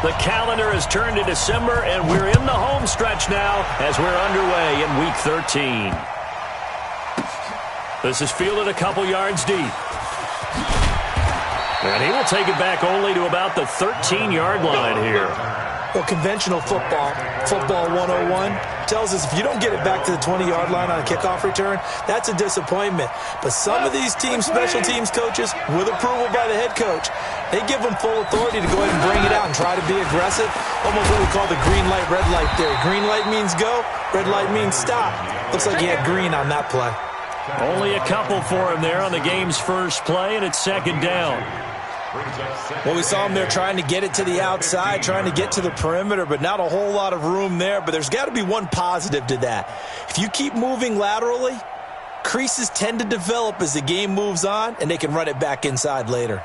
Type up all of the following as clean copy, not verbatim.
The calendar has turned to December, and we're in the home stretch now as we're underway in Week 13. This is fielded a couple yards deep. And he will take it back only to about the 13-yard line here. Well, conventional football 101, tells us if you don't get it back to the 20-yard line on a kickoff return, that's a disappointment. But some of these teams, special teams coaches, with approval by the head coach, they give them full authority to go ahead and bring it out and try to be aggressive. Almost what we call the green light, red light theory. Green light means go, red light means stop. Looks like he had green on that play. Only a couple for him there on the game's first play, and it's second down. Well, we saw him there trying to get it to the outside, trying to get to the perimeter, but not a whole lot of room there. But there's got to be one positive to that. If you keep moving laterally, creases tend to develop as the game moves on, and they can run it back inside later.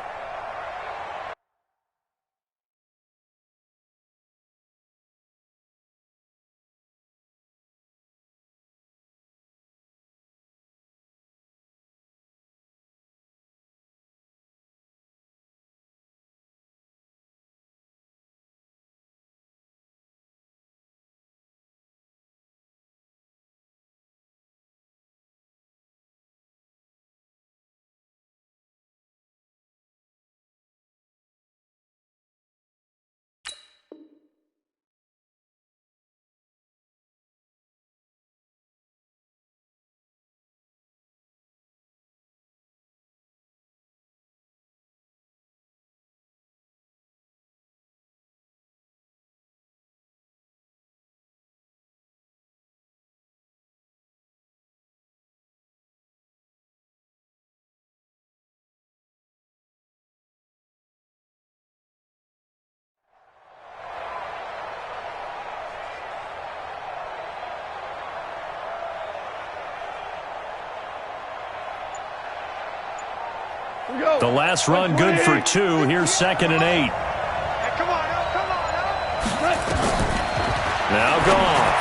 The last run good for 2. Here's 2nd and 8. Now gone.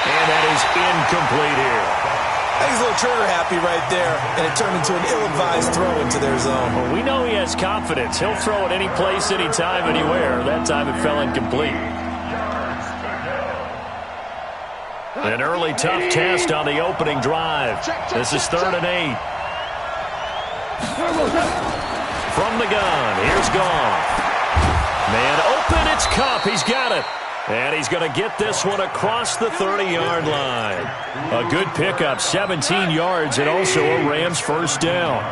And that is incomplete here. He's a little trigger happy right there, and it turned into an ill-advised throw into their zone. Well, we know he has confidence. He'll throw it any place, anytime, anywhere. That time it fell incomplete. An early tough test on the opening drive. This is 3rd and 8. From the gun, here's Goff. Man open, it's Kupp. He's got it. And he's going to get this one across the 30-yard line. A good pickup, 17 yards, and also a Rams first down.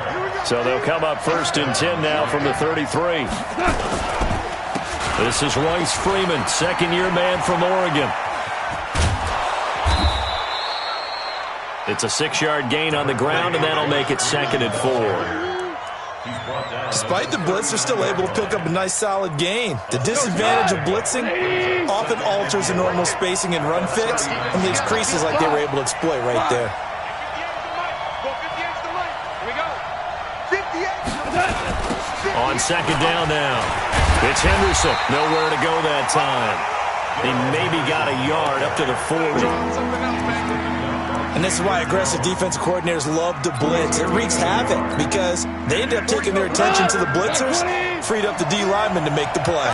So they'll come up 1st and 10 now from the 33. This is Royce Freeman, second-year man from Oregon. It's a 6-yard gain on the ground, and that'll make it 2nd and 4. Despite the blitz, they're still able to pick up a nice, solid gain. The disadvantage of blitzing often alters the normal spacing and run fits and leaves creases like they were able to exploit right there. On 2nd down now. It's Henderson. Nowhere to go that time. He maybe got a yard up to the 40. And this is why aggressive defensive coordinators love to blitz. It wreaks havoc because they end up taking their attention to the blitzers, freed up the D lineman to make the play.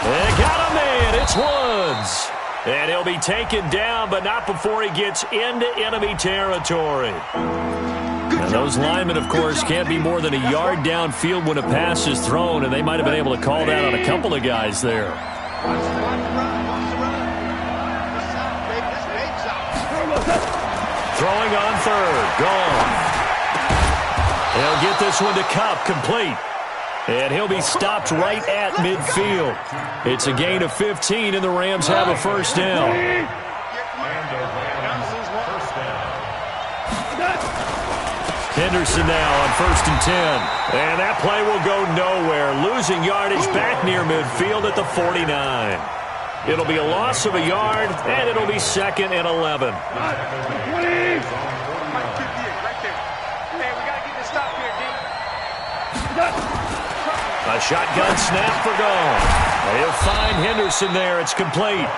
They got a man. It's Woods. And he'll be taken down, but not before he gets into enemy territory. And those linemen, of course, can't be more than a yard downfield when a pass is thrown, and they might have been able to call that on a couple of guys there. Throwing on 3rd. Gone. He'll get this one to Kupp, complete. And he'll be stopped right at midfield. It's a gain of 15, and the Rams have a first down. Henderson now on 1st and 10. And that play will go nowhere. Losing yardage back near midfield at the 49. It'll be a loss of a yard, and it'll be 2nd and 11. A shotgun snap for Goff. He'll find Henderson there. It's complete.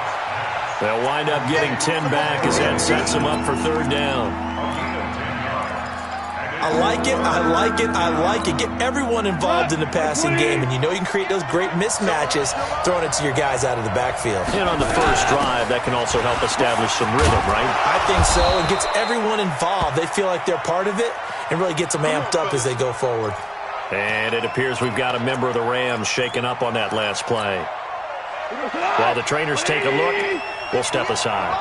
They'll wind up getting 10 back as that sets them up for 3rd down. I like it, I like it, I like it. Get everyone involved in the passing game, and you know you can create those great mismatches throwing it to your guys out of the backfield. And on the first drive, that can also help establish some rhythm, right? I think so. It gets everyone involved. They feel like they're part of it and really gets them amped up as they go forward. And it appears we've got a member of the Rams shaking up on that last play. While the trainers take a look, we'll step aside.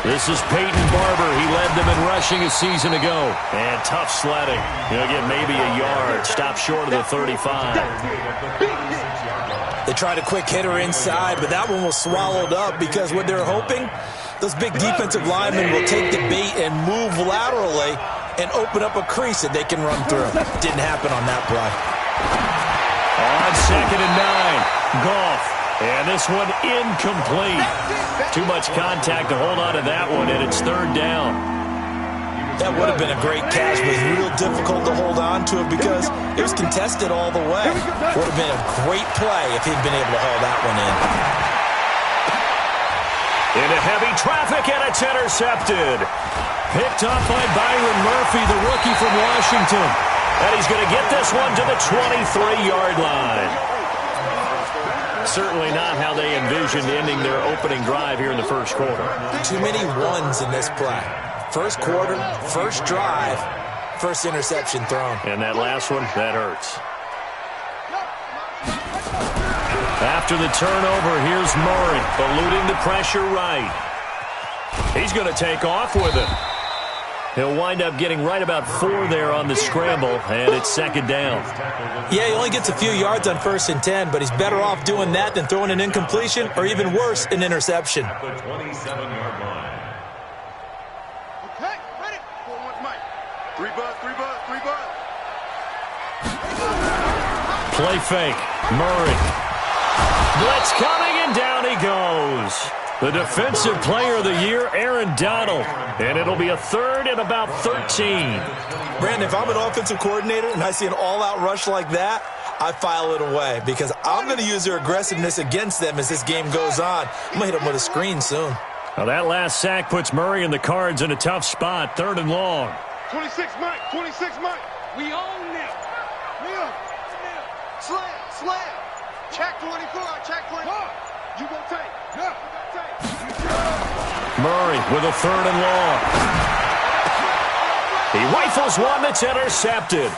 This is Peyton Barber. He led them in rushing a season ago. And tough sledding. He'll get maybe a yard. Stop short of the 35. They tried a quick hitter inside, but that one was swallowed up because what they're hoping, those big defensive linemen will take the bait and move laterally and open up a crease that they can run through. Didn't happen on that play. On 2nd and 9, Goff. And this one incomplete. Too much contact to hold on to that one, and it's 3rd down. That would have been a great catch, but it's real difficult to hold on to it because it was contested all the way. Would have been a great play if he'd been able to haul that one in. Into heavy traffic, and it's intercepted. Picked up by Byron Murphy, the rookie from Washington. And he's going to get this one to the 23-yard line. Certainly not how they envisioned ending their opening drive here in the first quarter. Too many ones in this play. First quarter, first drive, first interception thrown. And that last one, that hurts. After the turnover, here's Murray, eluding the pressure right. He's going to take off with it. He'll wind up getting right about 4 there on the scramble, and it's 2nd down. Yeah, he only gets a few yards on 1st and 10, but he's better off doing that than throwing an incompletion or even worse, an interception. The 27-yard line. Okay, ready. 4-1 Mike. 3 buzz. Play fake. Murray. Blitz coming, and down he goes. The defensive player of the year, Aaron Donald. And it'll be a 3rd and about 13. Brandon, if I'm an offensive coordinator and I see an all-out rush like that, I file it away because I'm going to use their aggressiveness against them as this game goes on. I'm going to hit them with a screen soon. Now that last sack puts Murray and the Cards in a tough spot, 3rd and long. 26 Mike. We own them. Slam. Check 24. You go take. Murray with a 3rd and long. He rifles one that's intercepted.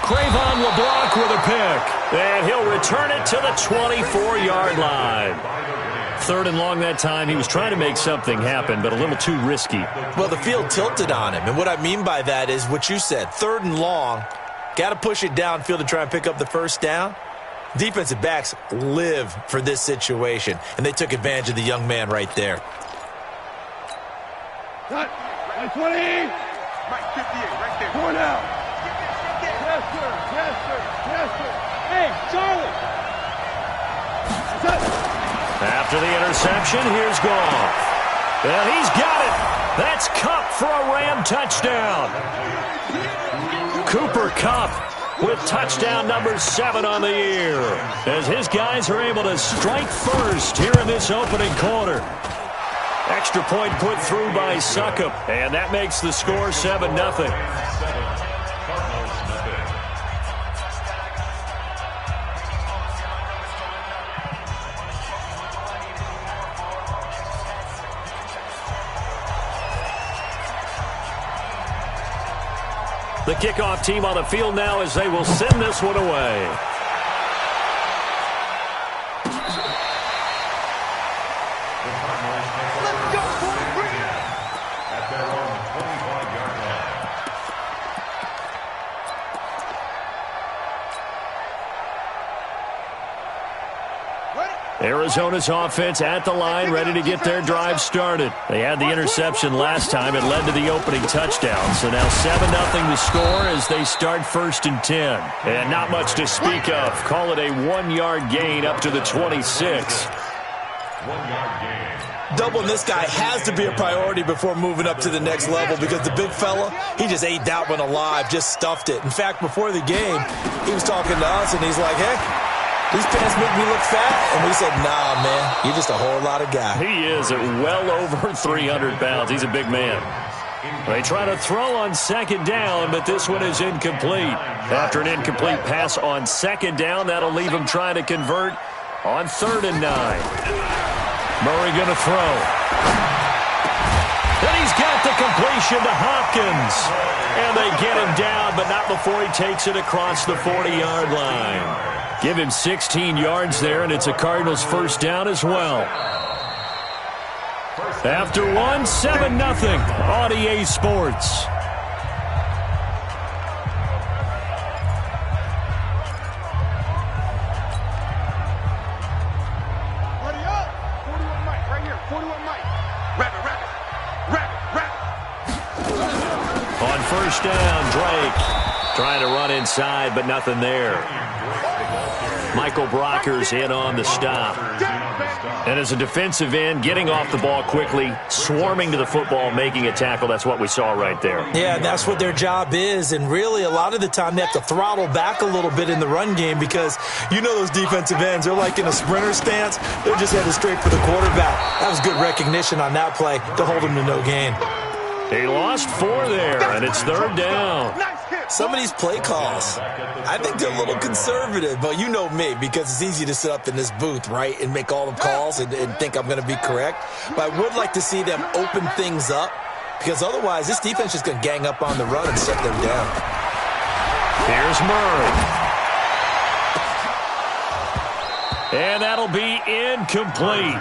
Cravon LeBlanc with a pick. And he'll return it to the 24-yard line. 3rd and long that time. He was trying to make something happen, but a little too risky. Well, the field tilted on him. And what I mean by that is what you said. 3rd and long. Got to push it downfield to try and pick up the first down. Defensive backs live for this situation, and they took advantage of the young man right there. Cut. 20. Mike 58, right there. Going out. Yes, sir. Hey, Charlie. After the interception, here's Goff. And he's got it. That's Kupp for a Ram touchdown. Cooper Kupp with touchdown number 7 on the year, as his guys are able to strike first here in this opening quarter. Extra point put through by Succop, and that makes the score 7-0. The kickoff team on the field now as they will send this one away. Arizona's offense at the line, ready to get their drive started. They had the interception last time. It led to the opening touchdown. So now 7-0 the score as they start 1st and 10. And not much to speak of. Call it a 1-yard gain up to the 26. 1-yard gain. Doubling this guy has to be a priority before moving up to the next level because the big fella, he just ate that one alive, just stuffed it. In fact, before the game, he was talking to us, and he's like, hey, These pants make me look fat. And we said, nah, man, you're just a whole lot of guy. He is at well over 300 pounds. He's a big man. They try to throw on second down, but this one is incomplete. After an incomplete pass on second down, that'll leave him trying to convert on 3rd and 9. Murray going to throw. And he's got the completion to Hopkins. And they get him down, but not before he takes it across the 40-yard line. Give him 16 yards there, and it's a Cardinals first down as well. After 7-0 on EA Sports. Ready up. 41 Mike, right here. 41 Mike. Wrap it. On first down, Drake trying to run inside, but nothing there. Michael Brocker's in on the stop. And as a defensive end, getting off the ball quickly, swarming to the football, making a tackle, that's what we saw right there. Yeah, that's what their job is. And really, a lot of the time, they have to throttle back a little bit in the run game because you know those defensive ends, they're like in a sprinter stance. They're just headed straight for the quarterback. That was good recognition on that play to hold him to no gain. He lost 4 there, and it's 3rd down. Some of these play calls, I think they're a little conservative, but you know me, because it's easy to sit up in this booth, right, and make all the calls and think I'm going to be correct. But I would like to see them open things up, because otherwise this defense is going to gang up on the run and shut them down. Here's Murray. And that'll be incomplete.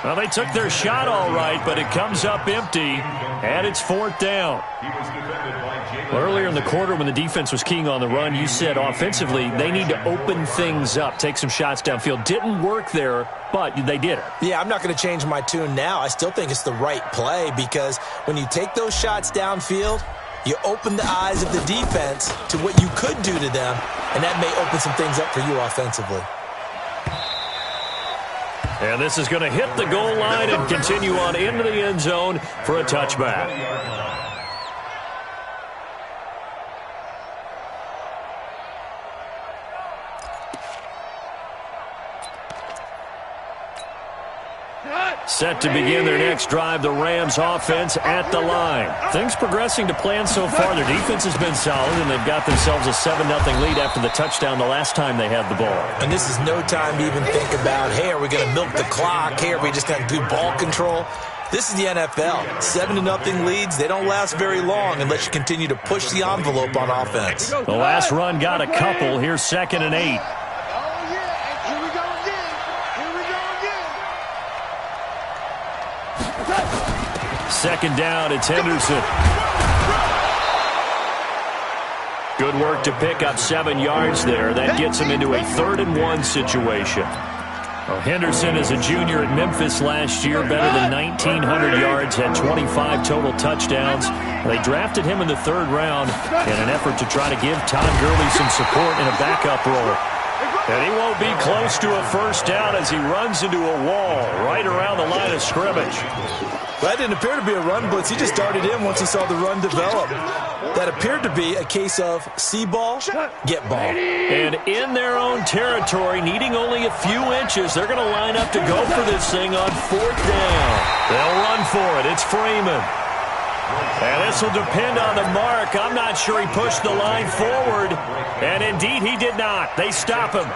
Well, they took their shot all right, but it comes up empty, and it's 4th down. Earlier in the quarter when the defense was keying on the run, you said offensively they need to open things up, take some shots downfield. Didn't work there, but they did it. Yeah, I'm not going to change my tune now. I still think it's the right play because when you take those shots downfield, you open the eyes of the defense to what you could do to them, and that may open some things up for you offensively. And this is going to hit the goal line and continue on into the end zone for a touchback. Set to begin their next drive, the Rams offense at the line. Things progressing to plan so far. Their defense has been solid, and they've got themselves a 7-0 lead after the touchdown the last time they had the ball. And this is no time to even think about, hey, are we going to milk the clock? Hey, are we just going to do ball control? This is the NFL. 7-0 leads, they don't last very long unless you continue to push the envelope on offense. The last run got a couple. Here's 2nd and 8. Second down, it's Henderson. Good work to pick up 7 yards there. That gets him into a 3rd and 1 situation. Well, Henderson is a junior at Memphis last year, better than 1,900 yards, had 25 total touchdowns. They drafted him in the 3rd round in an effort to try to give Todd Gurley some support in a backup role. And he won't be close to a first down as he runs into a wall right around the line of scrimmage. That didn't appear to be a run blitz. He just darted in once he saw the run develop. That appeared to be a case of see ball, get ball. And in their own territory, needing only a few inches, they're going to line up to go for this thing on 4th down. They'll run for it. It's Freeman. And this will depend on the mark. I'm not sure he pushed the line forward. And indeed, he did not. They stop him.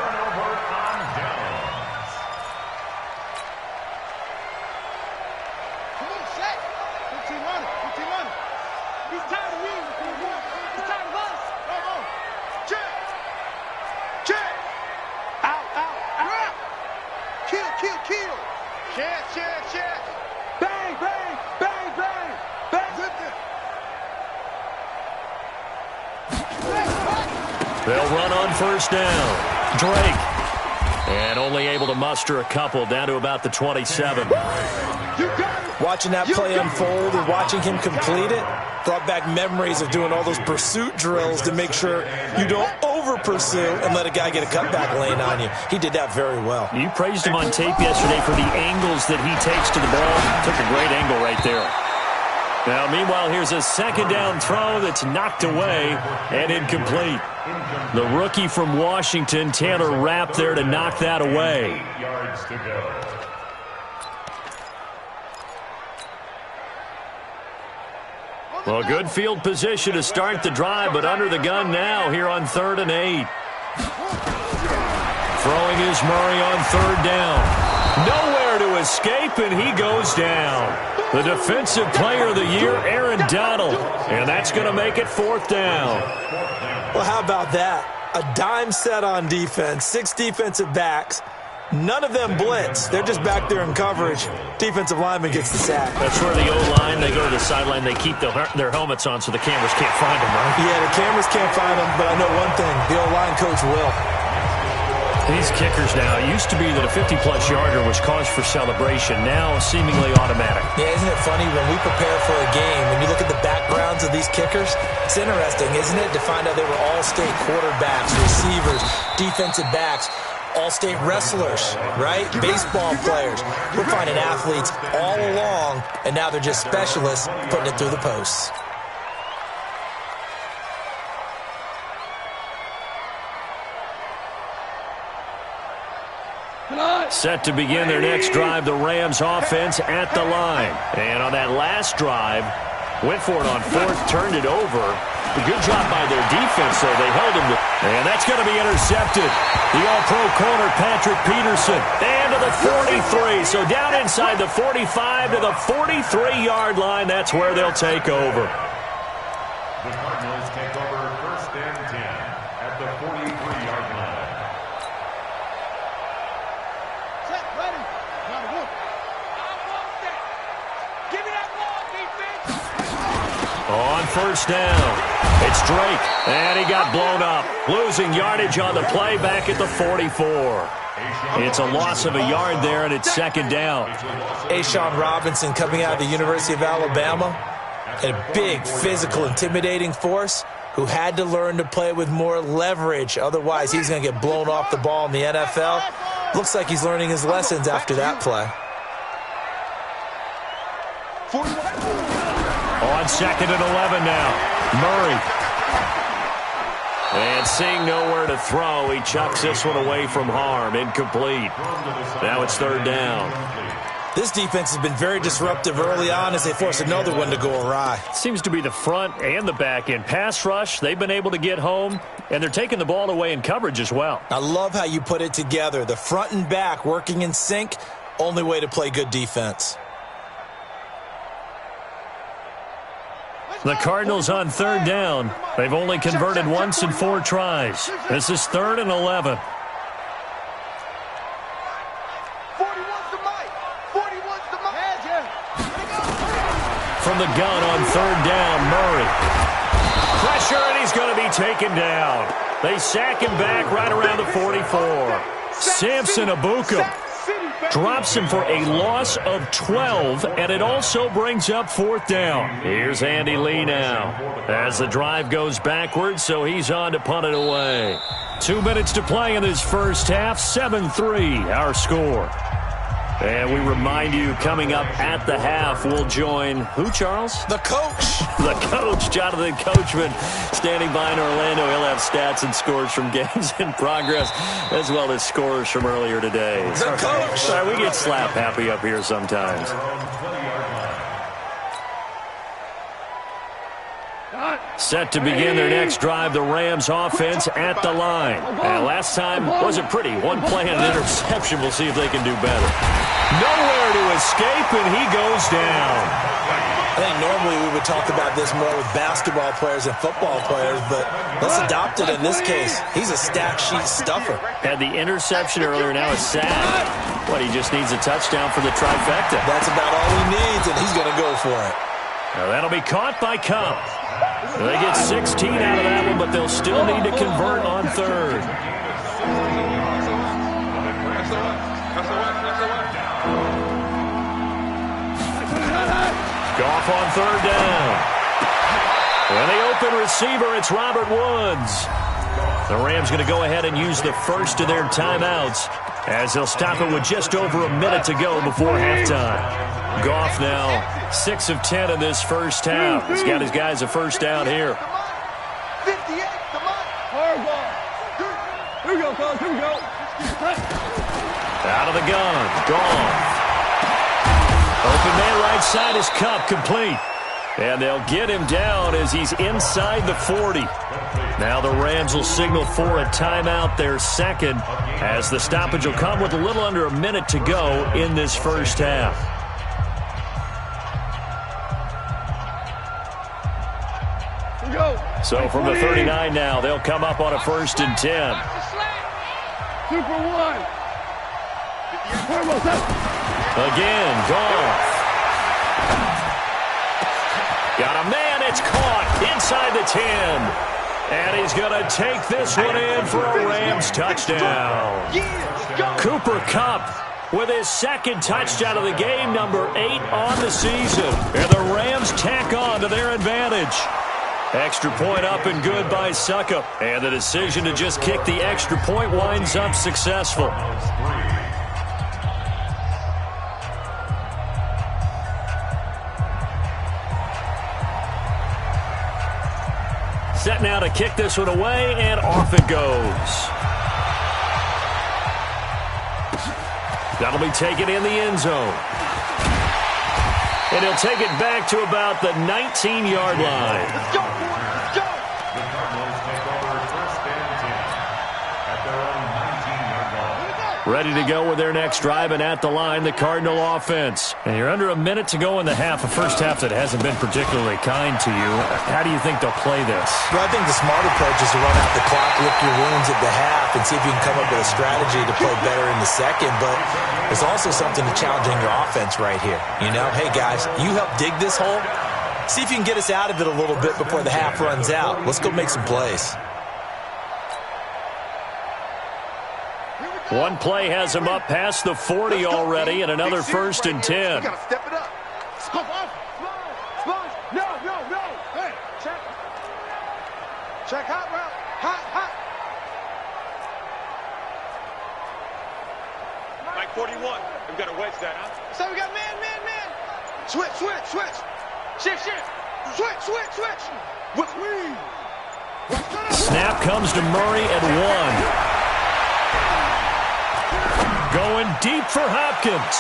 They'll run on first down. Drake. And only able to muster a couple down to about the 27. Watching that play unfold and watching him complete it brought back memories of doing all those pursuit drills to make sure you don't over-pursue and let a guy get a cutback lane on you. He did that very well. You praised him on tape yesterday for the angles that he takes to the ball. Took a great angle right there. Now, meanwhile, here's a second down throw that's knocked away and incomplete. The rookie from Washington, Taylor Rapp, there to knock that away. Yards to go. Well, good field position to start the drive, but under the gun now here on 3rd and 8. Throwing is Murray on 3rd down. Nowhere to escape, and he goes down. The defensive player of the year, Aaron Donald. And that's going to make it 4th down. Well, how about that? A dime set on defense, 6 defensive backs. None of them blitz. They're just back there in coverage. Defensive lineman gets the sack. That's where the O-line, they go to the sideline, they keep their helmets on so the cameras can't find them, right? Yeah, the cameras can't find them, but I know one thing. The O-line coach will. These kickers now, it used to be that a 50-plus yarder was cause for celebration. Now, seemingly automatic. Yeah, isn't it funny when we prepare for a game, when you look at the backgrounds of these kickers, it's interesting, isn't it, to find out they were all-state quarterbacks, receivers, defensive backs, all-state wrestlers, right? Baseball players. We're finding athletes all along, and now they're just specialists putting it through the posts. Set to begin their next drive, the Rams offense at the line. And on that last drive, went for it on 4th, turned it over. A good job by their defense, though. They held him. And that's going to be intercepted. The all-pro corner, Patrick Peterson. And to the 43. So down inside the 45 to the 43-yard line. That's where they'll take over. The Cardinals take over 1st and 10 at the 43-yard line. Set, ready. Now to work. I want that. Give me that ball, defense. On 1st down, it's Drake, and he got blown up. Losing yardage on the play back at the 44. It's a loss of a yard there, and it's 2nd down. Ashawn Robinson coming out of the University of Alabama, a big, physical, intimidating force who had to learn to play with more leverage. Otherwise, he's going to get blown off the ball in the NFL. Looks like he's learning his lessons after that play. On 2nd and 11 now, Murray. And seeing nowhere to throw, he chucks this one away from harm. Incomplete. Now it's 3rd down. This defense has been very disruptive early on as they force another one to go awry. Seems to be the front and the back end. Pass rush, they've been able to get home, and they're taking the ball away in coverage as well. I love how you put it together. The front and back working in sync, only way to play good defense. The Cardinals on 3rd down. They've only converted once in 4 tries. This is 3rd and 11. 41's the mic. 41's the mic. From the gun on 3rd down, Murray. Pressure, and he's going to be taken down. They sack him back right around the 44. Samson Abuka drops him for a loss of 12, and it also brings up 4th down. Here's Andy Lee now as the drive goes backwards, so he's on to punt it away. 2 minutes to play in this first half, 7-3 our score. And we remind you, coming up at the half, we'll join who, Charles? The coach. The coach, Jonathan Coachman, standing by in Orlando. He'll have stats and scores from games in progress, as well as scores from earlier today. The coach. Sorry, we get slap happy up here sometimes. Set to begin their next drive, the Rams offense at the line. Last time wasn't pretty. One play and an interception. We'll see if they can do better. Nowhere to escape, and he goes down. I think normally we would talk about this more with basketball players and football players, but let's adopt it in this case. He's a stat sheet stuffer. Had the interception earlier, now a sack. What, he just needs a touchdown for the trifecta. That's about all he needs, and he's going to go for it. Now that'll be caught by Cup. They get 16 out of that one, but they'll still need to convert on 3rd. Goff on 3rd down. And the open receiver, it's Robert Woods. The Rams going to go ahead and use the first of their timeouts as they'll stop it with just over a minute to go before halftime. Goff now 6 of 10 in this first half. He's got his guys a first down here. 58, come on. Hard ball. Here we go, fellas. Here we go. Out of the gun. Goff. Open man right side is Cup, complete. And they'll get him down as he's inside the 40. Now the Rams will signal for a timeout, their second, as the stoppage will come with a little under a minute to go in this first half. So from the 39 now, they'll come up on a 1st and 10. Super one. Again, Goff. Got a man, it's caught inside the 10. And he's going to take this one in for a Rams touchdown. Cooper Kupp with his second touchdown of the game, number 8 on the season. And the Rams tack on to their advantage. Extra point up and good by Suckup. And the decision to just kick the extra point winds up successful. Set now to kick this one away, and off it goes. That'll be taken in the end zone. And he'll take it back to about the 19-yard line. Let's go, boys. Let's go. The Cardinals take over 1st and 10 at their own 19-yard line. Ready to go with their next drive, and at the line, the Cardinal offense. And you're under a minute to go in the half, a first half that hasn't been particularly kind to you. How do you think they'll play this? Well, I think the smart approach is to run out the clock, lick your wounds at the half, and see if you can come up with a strategy to play better in the second. But there's also something to challenging your offense right here. You know, hey, guys, you help dig this hole. See if you can get us out of it a little bit before the half runs out. Let's go make some plays. One play has him up past the 40 already, and another 1st and 10. We got to step it up. Sponge. No. Hey, check. Check hot route. Hot. Mike 41. We've got to wedge that, huh? So we got man. Switch. Shift. Switch. With me. Snap comes to Murray at 1. Going deep for Hopkins.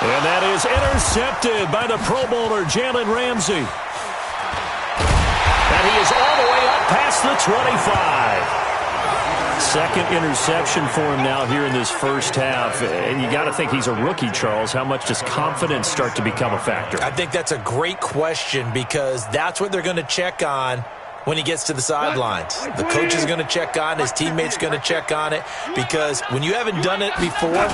And that is intercepted by the Pro Bowler, Jalen Ramsey. And he is all the way up past the 25. Second interception for him now here in this first half. And you got to think he's a rookie, Charles. How much does confidence start to become a factor? I think that's a great question because that's what they're going to check on when he gets to the sidelines. The coach is going to check on it. His teammates going to check on it because when you haven't done it before,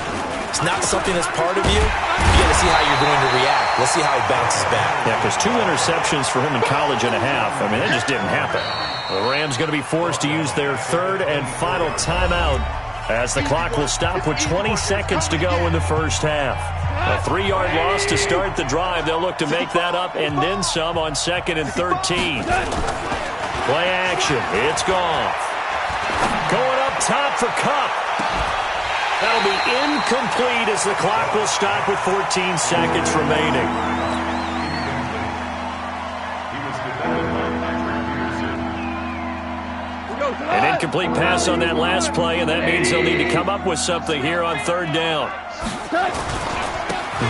it's not something that's part of you. You got to see how you're going to react. Let's see how he bounces back. Yeah, because 2 interceptions for him in college and a half. I mean, that just didn't happen. The Rams going to be forced to use their 3rd and final timeout as the clock will stop with 20 seconds to go in the first half. A 3-yard loss to start the drive. They'll look to make that up and then some on 2nd and 13. Play action. It's Goff. Going up top for Kupp. That'll be incomplete as the clock will stop with 14 seconds remaining. An incomplete pass on that last play, and that means they'll need to come up with something here on 3rd down.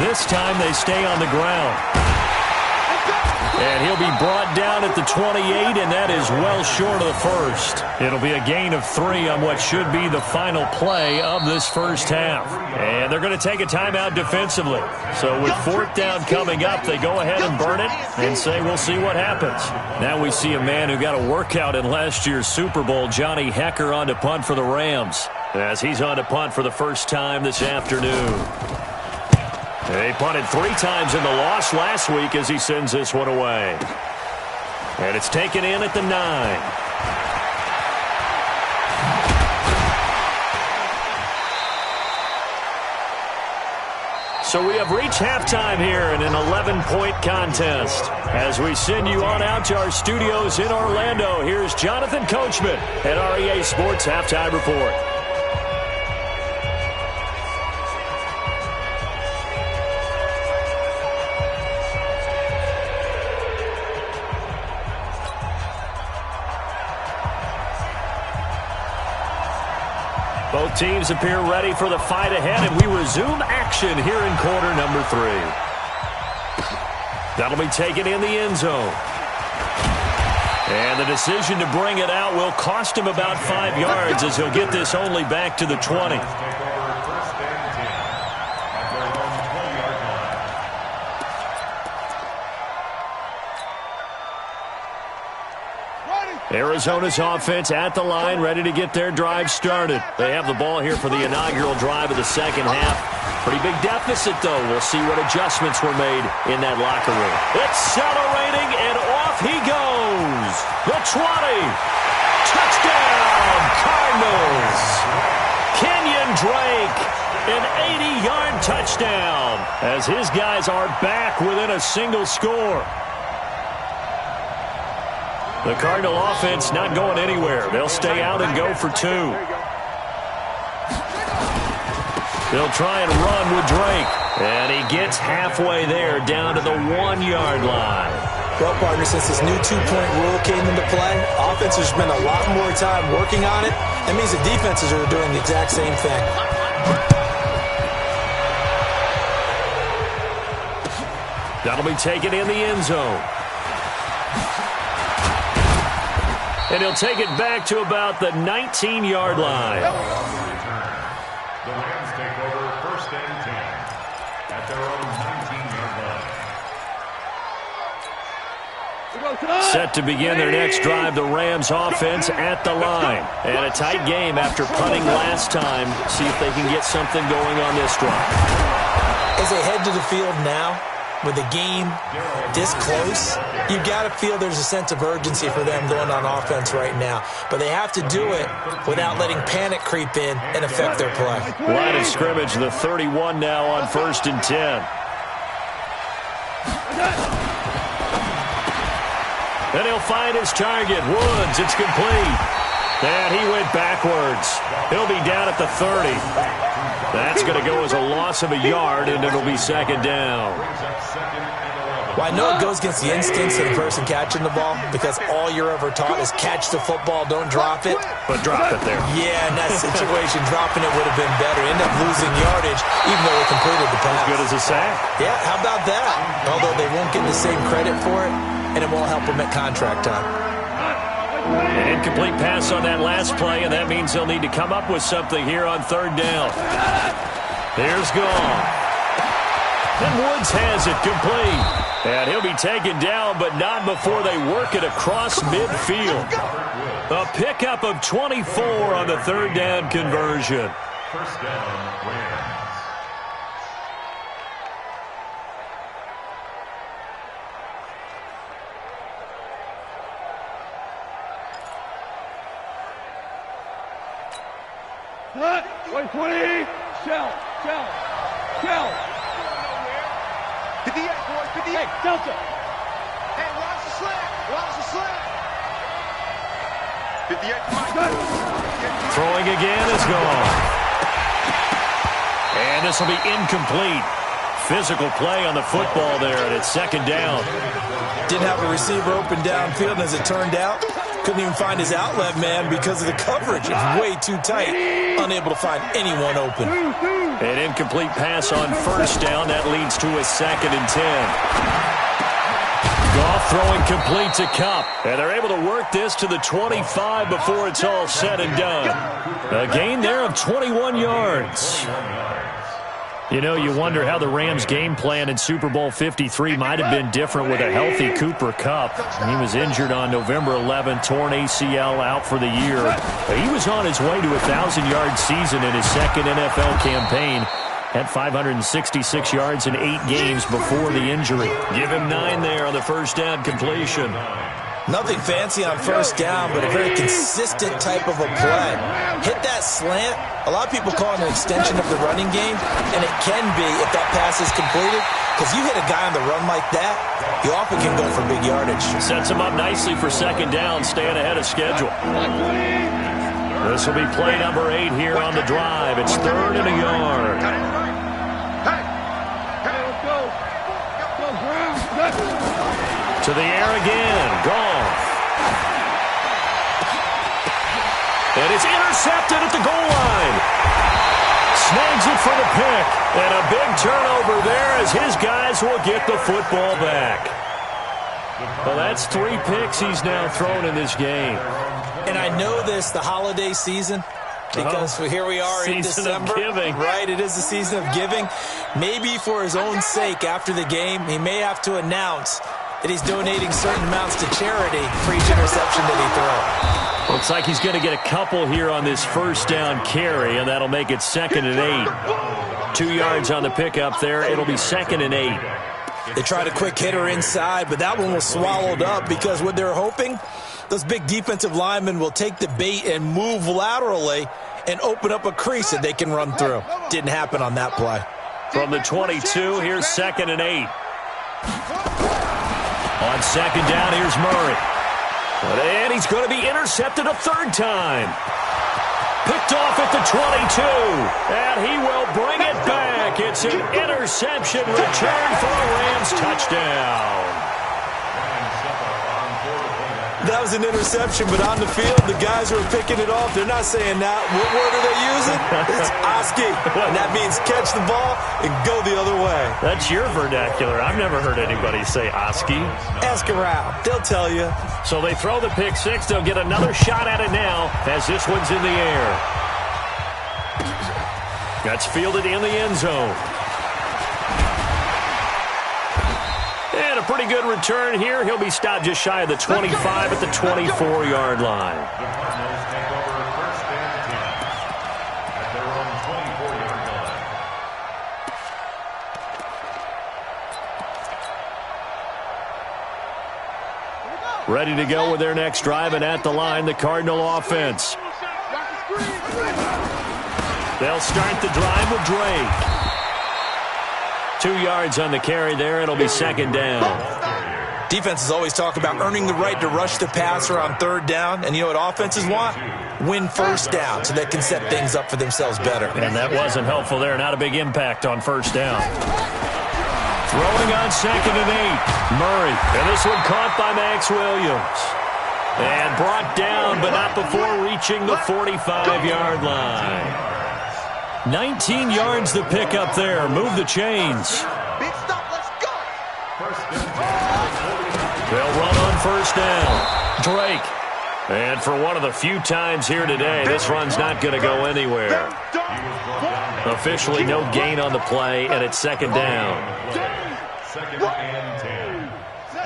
This time they stay on the ground. And he'll be brought down at the 28, and that is well short of the first. It'll be a gain of 3 on what should be the final play of this first half. And they're going to take a timeout defensively. So with 4th down coming up, they go ahead and burn it and say we'll see what happens. Now we see a man who got a workout in last year's Super Bowl, Johnny Hekker, on to punt for the Rams, as he's on to punt for the first time this afternoon. They punted 3 times in the loss last week as he sends this one away. And it's taken in at the 9. So we have reached halftime here in an 11-point contest. As we send you on out to our studios in Orlando, here's Jonathan Coachman at REA Sports Halftime Report. Both teams appear ready for the fight ahead, and we resume action here in quarter number 3. That'll be taken in the end zone. And the decision to bring it out will cost him about 5 yards as he'll get this only back to the 20. Arizona's offense at the line, ready to get their drive started. They have the ball here for the inaugural drive of the second half. Pretty big deficit, though. We'll see what adjustments were made in that locker room. Accelerating, and off he goes. The 20. Touchdown, Cardinals. Kenyon Drake, an 80-yard touchdown, as his guys are back within a single score. The Cardinal offense not going anywhere. They'll stay out and go for 2. They'll try and run with Drake. And he gets halfway there, down to the 1-yard line. Well, partner, since this new 2-point rule came into play, offenses spend a lot more time working on it. That means the defenses are doing the exact same thing. That'll be taken in the end zone. And he'll take it back to about the 19-yard line. The Rams take over 1st and 10 at their own 19-yard line. Set to begin their next drive, the Rams offense at the line. And a tight game after punting last time. See if they can get something going on this drive. As they head to the field now, with the game this close, you've got to feel there's a sense of urgency for them going on offense right now. But they have to do it without letting panic creep in and affect their play. Line of scrimmage, the 31 now on 1st and 10. And he'll find his target. Woods, it's complete. And he went backwards. He'll be down at the 30. That's going to go as a loss of a yard, and it'll be 2nd down. Well, I know it goes against the instincts of the person catching the ball because all you're ever taught is catch the football, don't drop it. But drop it there. Yeah, in that situation, dropping it would have been better. End up losing yardage, even though they completed the pass. As good as a sack. Yeah, how about that? Although they won't get the same credit for it, and it won't help them at contract time. An incomplete pass on that last play, and that means they'll need to come up with something here on 3rd down. There's Goff. And Woods has it complete. And he'll be taken down, but not before they work it across midfield. A pickup of 24 on the 3rd down conversion. 1st down, Rams. Wait, 20. Shell. 58, boys, 58. Hey, Delta. Hey, watch the slant. 58, Throwing again is gone. And this will be incomplete. Physical play on the football there, and it's 2nd down. Didn't have a receiver open downfield, and as it turned out, couldn't even find his outlet man because of the coverage. It was way too tight. Unable to find anyone open. An incomplete pass on 1st down. That leads to a 2nd and 10. Goff throwing complete to Kupp. And they're able to work this to the 25 before it's all said and done. A gain there of 21 yards. You know, you wonder how the Rams' game plan in Super Bowl 53 might have been different with a healthy Cooper Kupp. He was injured on November 11th, torn ACL, out for the year. He was on his way to a 1,000-yard season in his 2nd NFL campaign. Had 566 yards in 8 games before the injury. Give him 9 there on the 1st down completion. Nothing fancy on 1st down, but a very consistent type of a play. Hit that slant. A lot of people call it an extension of the running game, and it can be if that pass is completed, because you hit a guy on the run like that, you often can go for big yardage. Sets him up nicely for 2nd down, staying ahead of schedule. This will be play number 8 here on the drive. It's 3rd and a yard. Let's go. To the air again. Goff. And it's intercepted at the goal line. snags it for the pick. And a big turnover there as his guys will get the football back. Well, that's 3 picks he's now thrown in this game. And I know this, the holiday season, because here we are in December. Season of giving. Right, it is the season of giving. Maybe for his own sake after the game, he may have to announce that he's donating certain amounts to charity for each interception that he throws. Looks like he's going to get a couple here on this first down carry, and that'll make it 2nd and 8. 2 yards on the pickup there. It'll be 2nd and 8. They tried a quick hitter inside, but that one was swallowed up because what they're hoping, those big defensive linemen will take the bait and move laterally and open up a crease that they can run through. Didn't happen on that play. From the 22, here's 2nd and 8. On 2nd down, here's Murray. And he's going to be intercepted a 3rd time. Picked off at the 22, and he will bring it back. It's an interception return for a Rams touchdown. That was an interception, but on the field, the guys who are picking it off, they're not saying that. What word are they using? It's Oski, and that means catch the ball and go the other way. That's your vernacular. I've never heard anybody say Oski. Ask around. They'll tell you. So they throw the pick 6. They'll get another shot at it now as this one's in the air. That's fielded in the end zone. And a pretty good return here. He'll be stopped just shy of the 25 at the 24-yard line. Ready to go with their next drive, and at the line, the Cardinal offense. They'll start the drive with Drake. 2 yards on the carry there. It'll be 2nd down. Defenses always talk about earning the right to rush the passer on 3rd down. And you know what offenses want? Win 1st down so they can set things up for themselves better. And that wasn't helpful there. Not a big impact on 1st down. Throwing on 2nd and 8. Murray. And this one caught by Max Williams. And brought down, but not before reaching the 45-yard line. 19 yards to pick up there. Move the chains. Big stop, let's go. They'll run on 1st down. Drake. And for one of the few times here today, this run's not going to go anywhere. Officially no gain on the play, and it's 2nd down.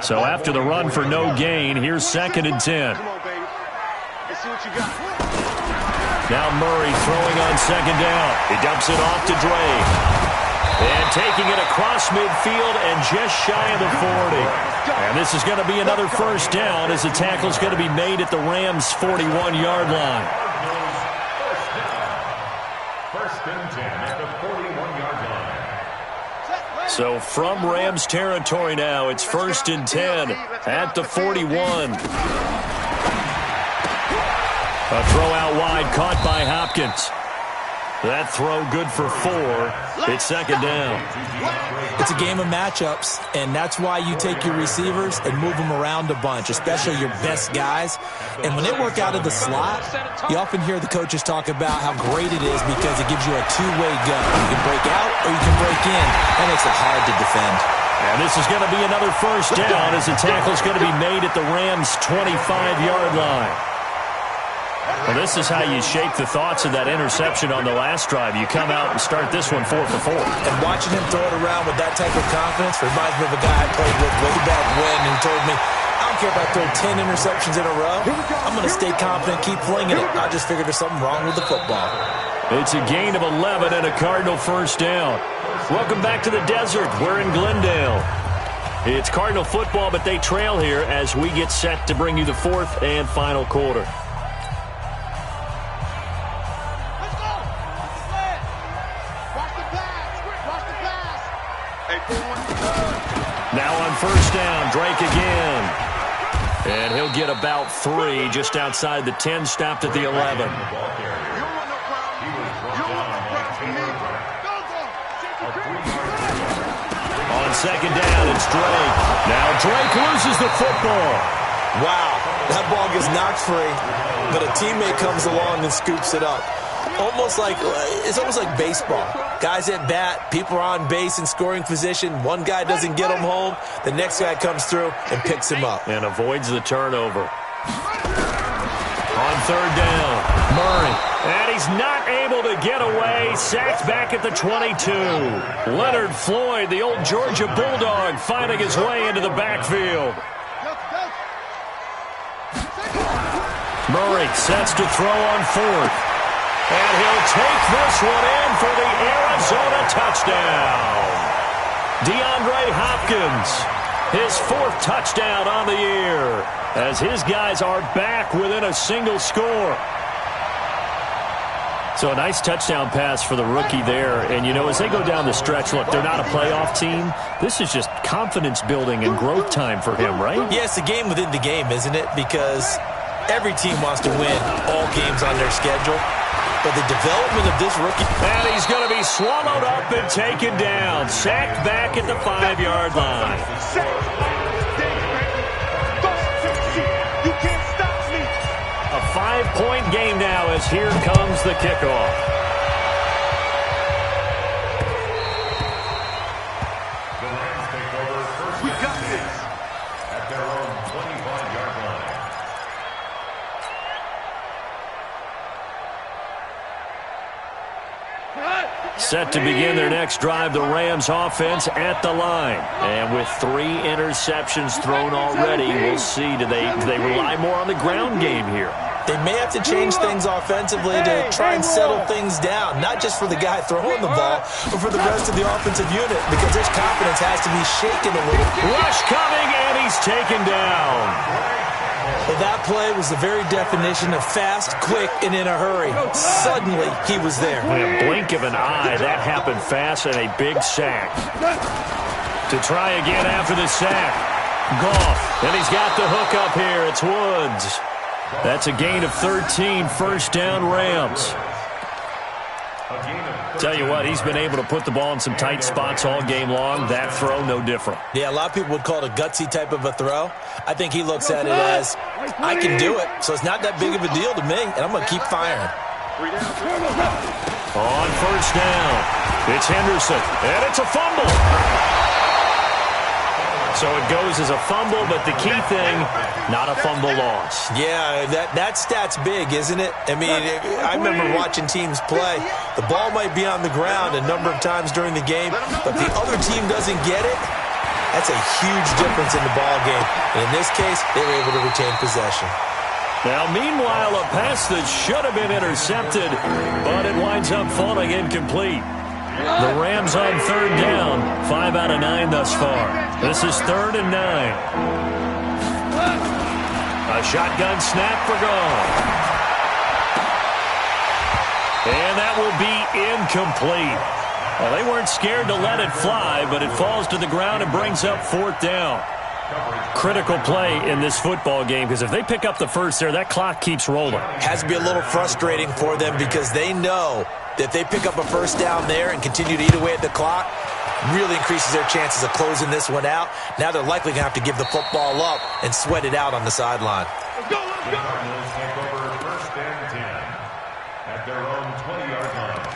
So after the run for no gain, here's 2nd and 10. Come on, baby. Let's see what you got. Now Murray throwing on 2nd down. He dumps it off to Drake. And taking it across midfield and just shy of the 40. And this is going to be another 1st down as the tackle's going to be made at the Rams' 41-yard line. 1st and 10 at the 41-yard line. So from Rams territory now, it's 1st and 10 at the 41. A throw out wide, caught by Hopkins. That throw good for 4. It's 2nd down. It's a game of matchups, and that's why you take your receivers and move them around a bunch, especially your best guys. And when they work out of the slot, you often hear the coaches talk about how great it is because it gives you a two-way gun. You can break out or you can break in. That makes it hard to defend. And this is going to be another 1st down as the tackle's going to be made at the Rams' 25-yard line. Well, this is how you shake the thoughts of that interception on the last drive. You come out and start this one 4 for 4. And watching him throw it around with that type of confidence reminds me of a guy I played with way back when who told me, I don't care if I throw 10 interceptions in a row. I'm going to stay confident, keep flinging it. I just figured there's something wrong with the football. It's a gain of 11 and a Cardinal 1st down. Welcome back to the desert. We're in Glendale. It's Cardinal football, but they trail here as we get set to bring you the 4th and final quarter. Now on 1st down, Drake again. And he'll get about 3 just outside the 10, stopped at the 11. On 2nd down, it's Drake. Now Drake loses the football. Wow, that ball gets knocked free, but a teammate comes along and scoops it up. It's almost like baseball. Guys at bat, people are on base in scoring position. One guy doesn't get him home. The next guy comes through and picks him up. And avoids the turnover. On third down, Murray. And he's not able to get away. Sacked back at the 22. Leonard Floyd, the old Georgia Bulldog, finding his way into the backfield. Murray sets to throw on fourth. And he'll take this one in for the Arizona touchdown. DeAndre Hopkins, his fourth touchdown on the year, as his guys are back within a single score. So a nice touchdown pass for the rookie there. And, you know, as they go down the stretch, look, they're not a playoff team. This is just confidence building and growth time for him, right? Yeah, it's a game within the game, isn't it? Because every team wants to win all games on their schedule. But the development of this rookie... And he's going to be swallowed up and taken down. Sacked back at the 5-yard line. You can't stop me. A 5-point game now as here comes the kickoff. We got this. At their own 25-yard line. Set to begin their next drive, the Rams offense at the line. And with 3 interceptions thrown already, we'll see. Do they rely more on the ground game here? They may have to change things offensively to try and settle things down, not just for the guy throwing the ball, but for the rest of the offensive unit, because his confidence has to be shaken a little. Rush coming, and he's taken down. Well, that play was the very definition of fast, quick, and in a hurry. Suddenly, he was there. In a blink of an eye, that happened fast, and a big sack. To try again after the sack. Goff, and he's got the hook up here. It's Woods. That's a gain of 13, first down Rams. Tell you what, he's been able to put the ball in some tight spots all game long. That throw, no different. Yeah, a lot of people would call it a gutsy type of a throw. I think he looks at it as, I can do it, so it's not that big of a deal to me, and I'm going to keep firing. On first down, it's Henderson, and it's a fumble. So it goes as a fumble, but the key thing, not a fumble loss. Yeah, that stat's big, isn't it? I mean, I remember watching teams play. The ball might be on the ground a number of times during the game, but the other team doesn't get it. That's a huge difference in the ball game. And in this case, they were able to retain possession. Now, meanwhile, a pass that should have been intercepted, but it winds up falling incomplete. The Rams on third down, 5 out of 9 thus far. This is 3rd and 9. A shotgun snap for Goff. And that will be incomplete. Well, they weren't scared to let it fly, but it falls to the ground and brings up 4th down. Critical play in this football game, because if they pick up the first there, that clock keeps rolling. Has to be a little frustrating for them because they know that if they pick up a first down there and continue to eat away at the clock, really increases their chances of closing this one out. Now they're likely going to have to give the football up and sweat it out on the sideline. Let's go, let's go. Cardinals take over 1st and 10 at their own 20-yard line.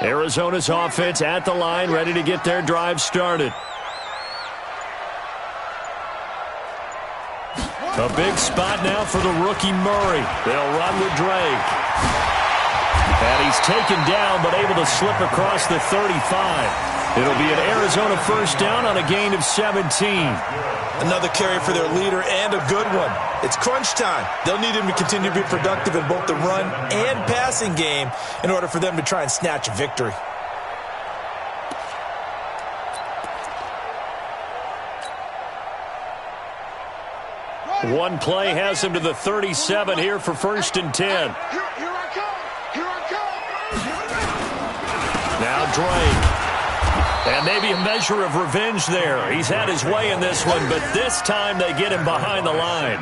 Arizona's offense at the line, ready to get their drive started. A big spot now for the rookie Murray. They'll run with Drake. And he's taken down, but able to slip across the 35. It'll be an Arizona first down on a gain of 17. Another carry for their leader and a good one. It's crunch time. They'll need him to continue to be productive in both the run and passing game in order for them to try and snatch a victory. One play has him to the 37 here for 1st and 10. Here I come. Here I come. Now Drake. And maybe a measure of revenge there. He's had his way in this one, but this time they get him behind the line.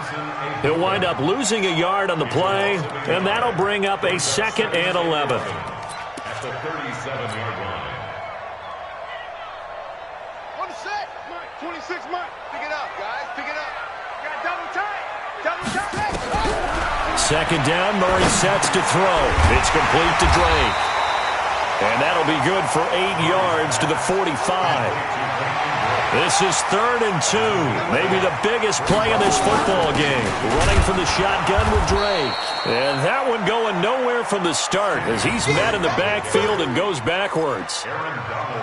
He'll wind up losing a yard on the play, and that'll bring up a 2nd and 11. At the 37-yard line. On the set. Mike, 26, Mike. Pick it up, guys. Pick it up. Got double tight. Double tight. 2nd down, Murray sets to throw. It's complete to Drake. And that'll be good for 8 yards to the 45. This is 3rd and 2. Maybe the biggest play in this football game. Running from the shotgun with Drake. And that one going nowhere from the start as he's met in the backfield and goes backwards.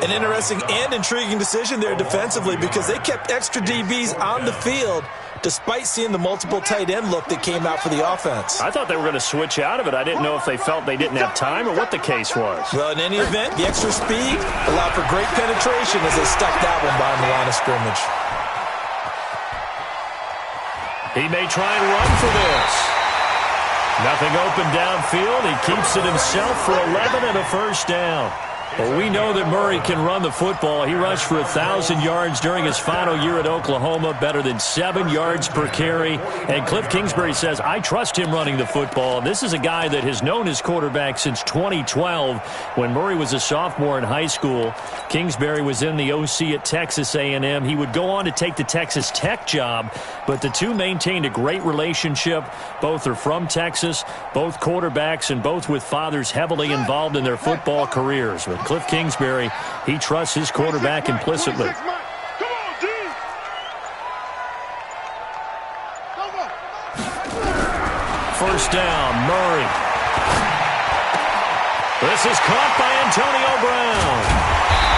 An interesting and intriguing decision there defensively because they kept extra DBs on the field despite seeing the multiple tight end look that came out for the offense. I thought they were going to switch out of it. I didn't know if they felt they didn't have time or what the case was. Well, in any event, the extra speed allowed for great penetration as they stuck that one behind the line of scrimmage. He may try and run for this. Nothing open downfield. He keeps it himself for 11 and a 1st down. Well, we know that Murray can run the football. He rushed for 1,000 yards during his final year at Oklahoma, better than 7 yards per carry. And Cliff Kingsbury says, I trust him running the football. This is a guy that has known his quarterback since 2012 when Murray was a sophomore in high school. Kingsbury was in the OC at Texas A&M. He would go on to take the Texas Tech job, but the two maintained a great relationship. Both are from Texas, both quarterbacks, and both with fathers heavily involved in their football careers. With Cliff Kingsbury, he trusts his quarterback implicitly. Come on, D. First down, Murray. This is caught by Antonio Brown.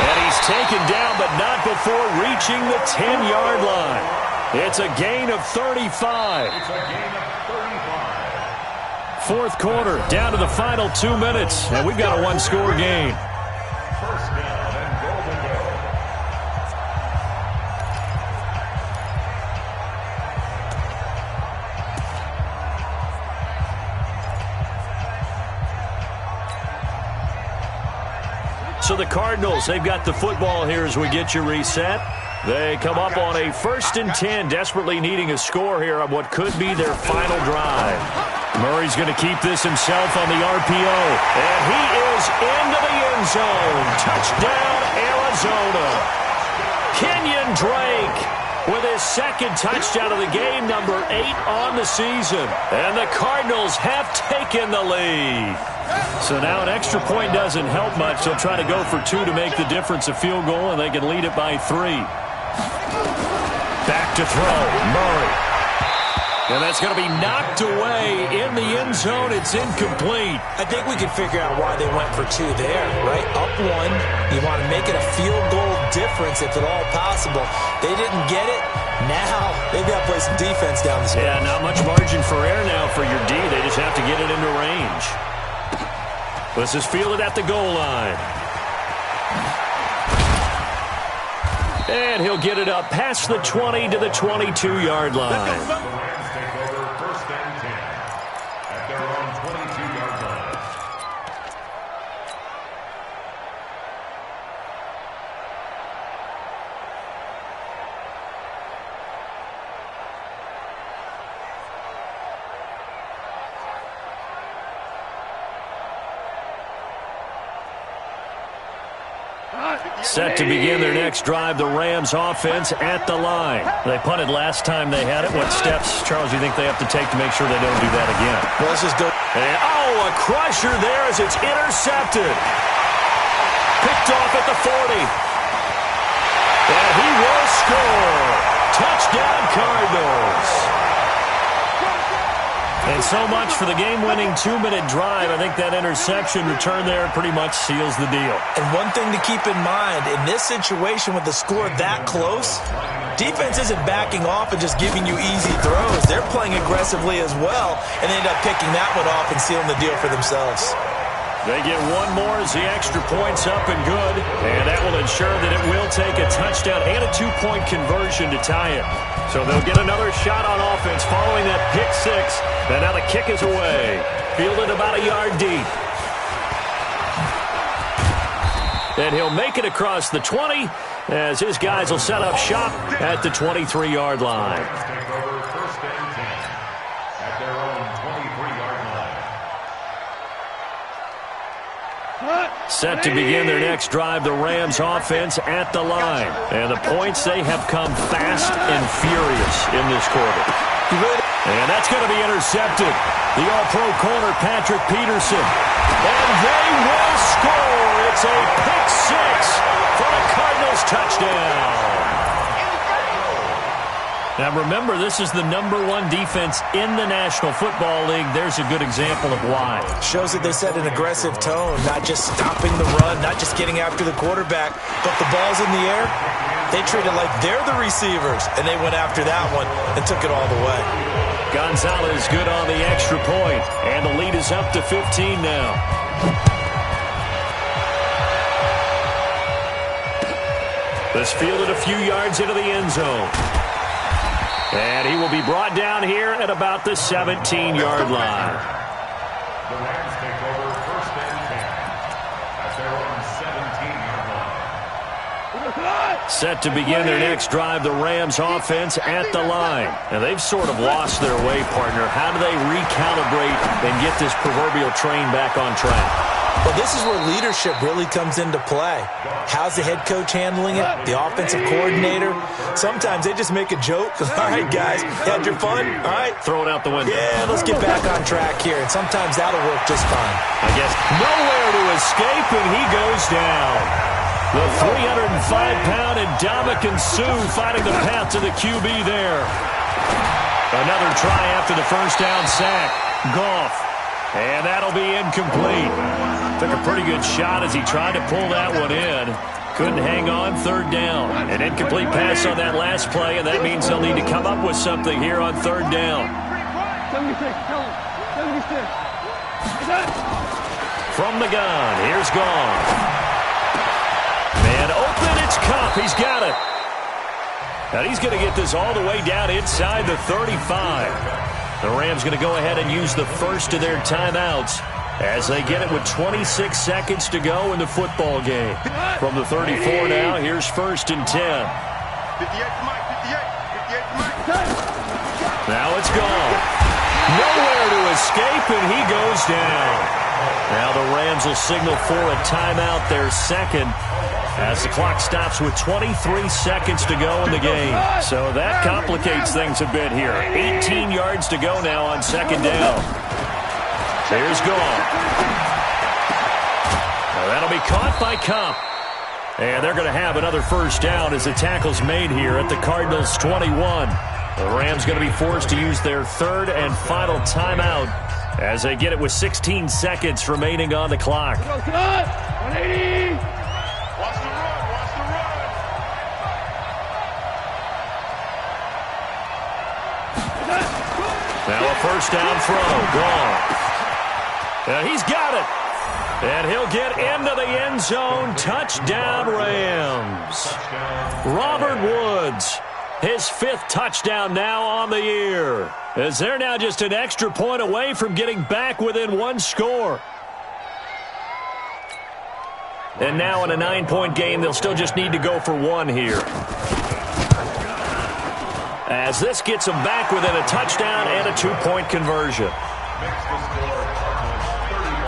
And he's taken down, but not before reaching the 10-yard line. It's a gain of 35. It's a gain of 35. 4th quarter, down to the final 2 minutes, and we've got a 1-score game. First down and goal to go. So the Cardinals, they've got the football here as we get you reset. They come up on a 1st and 10, desperately needing a score here on what could be their final drive. Murray's going to keep this himself on the RPO. And he is into the end zone. Touchdown, Arizona. Kenyon Drake with his 2nd touchdown of the game, number 8 on the season. And the Cardinals have taken the lead. So now an extra point doesn't help much. They'll try to go for 2 to make the difference a field goal, and they can lead it by 3. Back to throw, Murray. And that's going to be knocked away in the end zone. It's incomplete. I think we can figure out why they went for 2 there, right? Up 1, you want to make it a field goal difference if at all possible. They didn't get it. Now they've got to play some defense down the stretch. Yeah, not much margin for error now for your D. They just have to get it into range. This is fielded at the goal line. And he'll get it up past the 20 to the 22-yard line. Rams take over 1st and 10 at their own 22-yard line. Set to begin their next drive, the Rams offense at the line. They punted last time they had it. What steps, Charles, do you think they have to take to make sure they don't do that again? Well, let's just go. And, a crusher there as it's intercepted. Picked off at the 40. And he will score. Touchdown, Cardinals. And so much for the game-winning 2-minute drive. I think that interception return there pretty much seals the deal. And one thing to keep in mind, in this situation with the score that close, defense isn't backing off and just giving you easy throws. They're playing aggressively as well, and they end up picking that one off and sealing the deal for themselves. They get one more as the extra point's up and good, and that will ensure that it will take a touchdown and a 2-point conversion to tie it. So they'll get another shot on offense following that pick 6, and now the kick is away. Fielded about a yard deep. and he'll make it across the 20 as his guys will set up shop at the 23-yard line. Take over first and 10 at their own 23-yard line. Set to begin their next drive, the Rams offense at the line. And the points, they have come fast and furious in this quarter. And that's going to be intercepted. The All-Pro corner, Patrick Peterson. And they will score. It's a pick six for the Cardinals touchdown. Now remember, this is the #1 defense in the National Football League. There's a good example of why. Shows that they set an aggressive tone, not just stopping the run, not just getting after the quarterback, but the ball's in the air. They treat it like they're the receivers, and they went after that one and took it all the way. Gonzalez good on the extra point, and the lead is up to 15 now. This fielded a few yards into the end zone. And he will be brought down here at about the 17-yard line. The Rams take over first and 10 at their own 17-yard line. Set to begin their next drive, the Rams offense at the line. And they've sort of lost their way, partner. How do they recalibrate and get this proverbial train back on track? Well, this is where leadership really comes into play. How's the head coach handling it? The offensive coordinator? Sometimes they just make a joke. All right, guys, had your fun? All right. Throw it out the window. Yeah, let's get back on track here. And sometimes that'll work just fine. I guess nowhere to escape, and he goes down. The 305-pound Ndamukong Suh finding the path to the QB there. Another try after the first down sack. Goff. And that'll be incomplete. Took a pretty good shot as he tried to pull that one in. Couldn't hang on, third down. An incomplete pass on that last play, and that means they'll need to come up with something here on third down. 76, tell him. 76. From the gun, here's Goff. Man open, it's Kupp. He's got it. And he's going to get this all the way down inside the 35. The Rams going to go ahead and use the first of their timeouts as they get it with 26 seconds to go in the football game. From the 34 now, here's first and 10. 58 to Mike, 58 to Mike. Now it's gone. Nowhere to escape, and he goes down. Now the Rams will signal for a timeout, their second, as the clock stops with 23 seconds to go in the game. So that complicates things a bit here. 18 yards to go now on second down. There's Goff. Now that'll be caught by Kupp. And they're going to have another first down as the tackle's made here at the Cardinals' 21. The Rams going to be forced to use their third and final timeout as they get it with 16 seconds remaining on the clock. 180. Watch the run, watch the run. Now a first down throw. Goff. And he's got it. And he'll get into the end zone. Touchdown, Rams. Robert Woods, his 5th touchdown now on the year, as they're now just an extra point away from getting back within one score. And now in a 9-point game, they'll still just need to go for one here, as this gets them back within a touchdown and a 2-point conversion. Makes the score Cardinals 31,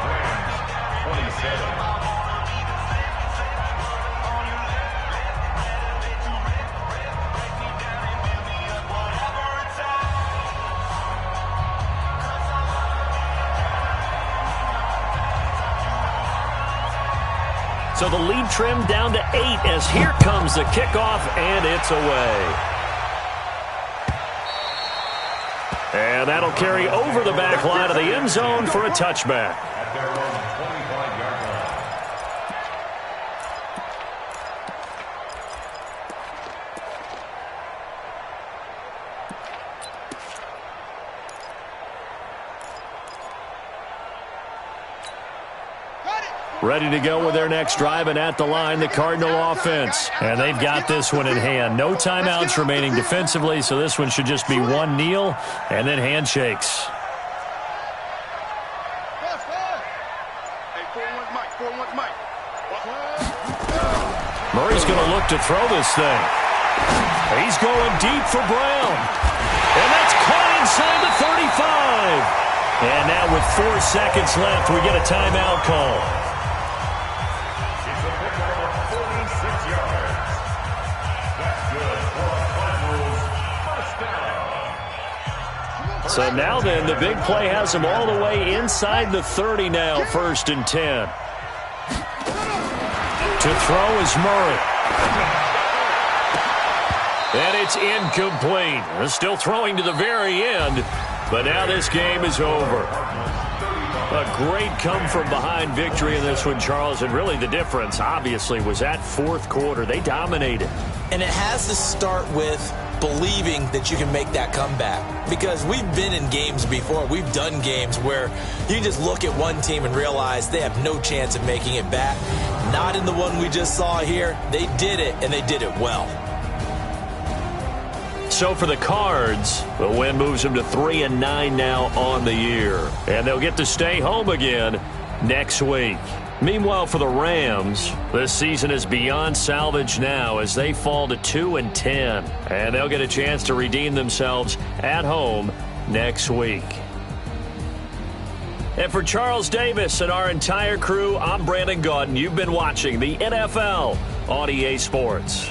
Rams 27. So the lead trimmed down to 8 as here comes the kickoff, and it's away. And that'll carry over the back line of the end zone for a touchback. At their own 25-yard line. Ready to go with their next drive, and at the line, the Cardinal offense. And they've got this one in hand. No timeouts remaining defensively, so this one should just be one kneel and then handshakes. Hey, 4-1 Mike, 4-1 Mike. Watch Murray's going to look to throw this thing. He's going deep for Brown. And that's caught inside the 35. And now with 4 seconds left, we get a timeout call. It's a football of 46 yards. That's good for Cardinals' first down. So now then, the big play has him all the way inside the 30 now, 1st and 10. To throw is Murray. And it's incomplete. They're still throwing to the very end, but now this game is over. A great come-from-behind victory in this one, Charles, and really the difference, obviously, was that 4th quarter. They dominated. And it has to start with believing that you can make that comeback. Because we've been in games before. We've done games where you just look at one team and realize they have no chance of making it back. Not in the one we just saw here. They did it, and they did it well. So for the Cards, the win moves them to 3-9 now on the year. And they'll get to stay home again next week. Meanwhile, for the Rams, this season is beyond salvage now as they fall to 2-10. And they'll get a chance to redeem themselves at home next week. And for Charles Davis and our entire crew, I'm Brandon Gaudin. You've been watching the NFL on EA Sports.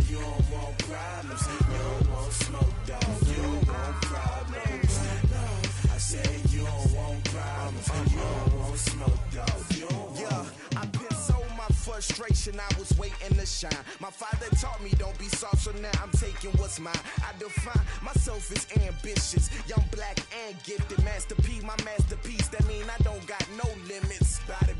You don't want problems, you don't want smoke. dog. You don't want problems. No, I said you don't want problems. You don't want smoke, dog. You don't want. Yeah, I've been so my frustration, I was waiting to shine. My father taught me don't be soft, so now I'm taking what's mine. I define myself as ambitious, young, black, and gifted. Master P, my masterpiece. That mean I don't got no limits. Body,